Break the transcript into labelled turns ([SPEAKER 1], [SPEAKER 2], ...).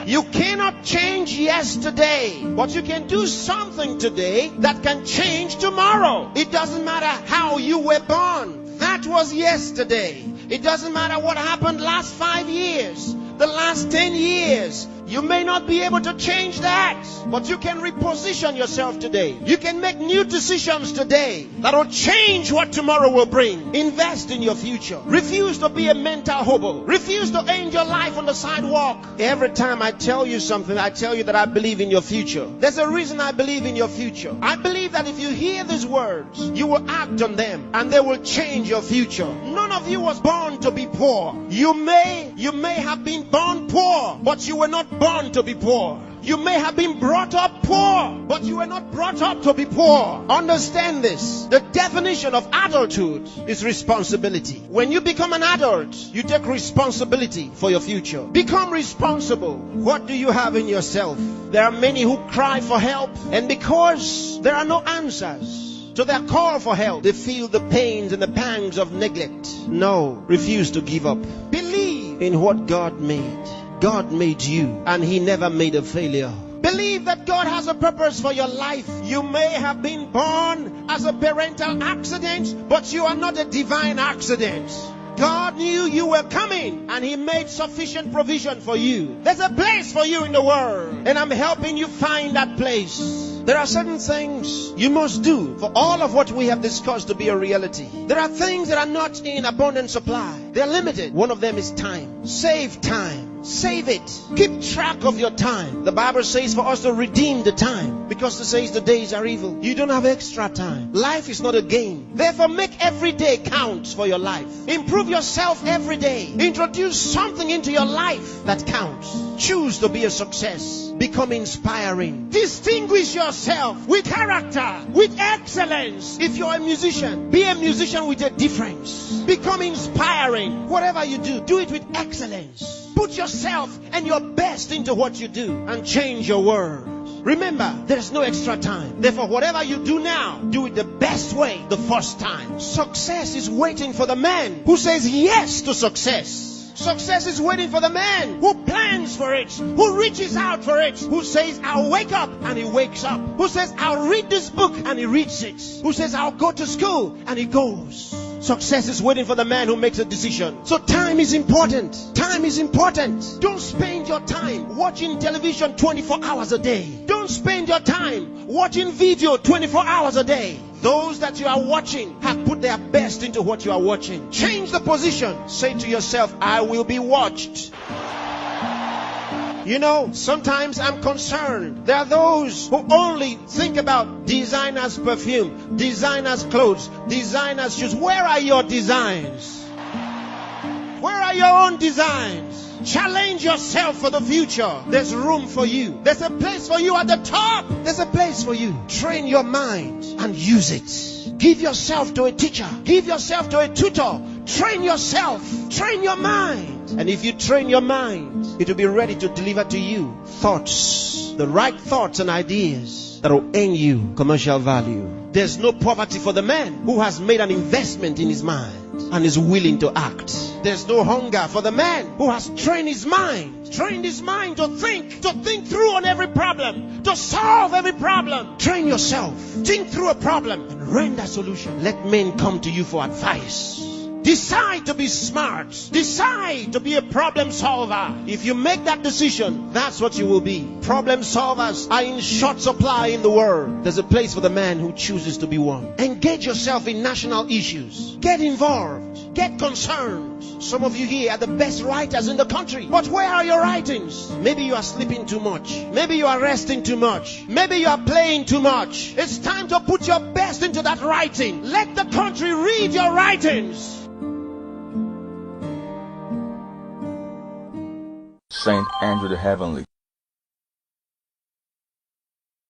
[SPEAKER 1] You cannot change yesterday, but you can do something today that can change tomorrow. It doesn't matter how you were born. That was yesterday. It doesn't matter what happened last 5 years, the last 10 years. You may not be able to change that, but you can reposition yourself today. You can make new decisions today that will change what tomorrow will bring. Invest in your future. Refuse to be a mental hobo. Refuse to end your life on the sidewalk. Every time I tell you something, I tell you that I believe in your future. There's a reason I believe in your future. I believe that if you hear these words, you will act on them and they will change your future. None of you was born to be poor. You may have been born poor, but you were not born to be poor. You may have been brought up poor, but you were not brought up to be poor. Understand this. The definition of adulthood is responsibility. When you become an adult, you take responsibility for your future. Become responsible. What do you have in yourself? There are many who cry for help, and because there are no answers to their call for help, they feel the pains and the pangs of neglect. No, refuse to give up. Believe in what God made. God made you, and He never made a failure. Believe that God has a purpose for your life. You may have been born as a parental accident, but you are not a divine accident. God knew you were coming, and He made sufficient provision for you. There's a place for you in the world, and I'm helping you find that place. There are certain things you must do for all of what we have discussed to be a reality. There are things that are not in abundant supply. They're limited. One of them is time. Save time. Save it. Keep track of your time. The Bible says for us to redeem the time, because it says the days are evil. You don't have extra time. Life is not a game. Therefore, make every day count for your life. Improve yourself every day. Introduce something into your life that counts. Choose to be a success. Become inspiring. Distinguish yourself with character, with excellence. If you're a musician, be a musician with a difference. Become inspiring. Whatever you do, do it with excellence. Put yourself and your best into what you do and change your world. Remember, there's no extra time. Therefore, whatever you do now, do it the best way the first time. Success is waiting for the man who says yes to success. Success is waiting for the man who plans for it, who reaches out for it, who says, I'll wake up, and he wakes up. Who says, I'll read this book, and he reads it. Who says, I'll go to school, and he goes. Success is waiting for the man who makes a decision. So time is important. Time is important. Don't spend your time watching television 24 hours a day. Don't spend your time watching video 24 hours a day. Those that you are watching have put their best into what you are watching. Change the position. Say to yourself, I will be watched. You know, sometimes I'm concerned. There are those who only think about designers' perfume, designers' clothes, designers' shoes. Where are your designs? Where are your own designs? Challenge yourself for the future. There's room for you. There's a place for you at the top. There's a place for you. Train your mind and use it. Give yourself to a teacher. Give yourself to a tutor. Train yourself. Train your mind. And if you train your mind, it will be ready to deliver to you thoughts, the right thoughts and ideas that will earn you commercial value. There's no poverty for the man who has made an investment in his mind and is willing to act. There's no hunger for the man who has trained his mind to think through on every problem, to solve every problem. Train yourself. Think through a problem and render a solution. Let men come to you for advice. Decide to be smart. Decide to be a problem solver. If you make that decision, that's what you will be. Problem solvers are in short supply in the world. There's a place for the man who chooses to be one. Engage yourself in national issues. Get involved. Get concerned. Some of you here are the best writers in the country. But where are your writings? Maybe you are sleeping too much. Maybe you are resting too much. Maybe you are playing too much. It's time to put your best into that writing. Let the country read your writings.
[SPEAKER 2] Saint Andrew the Heavenly.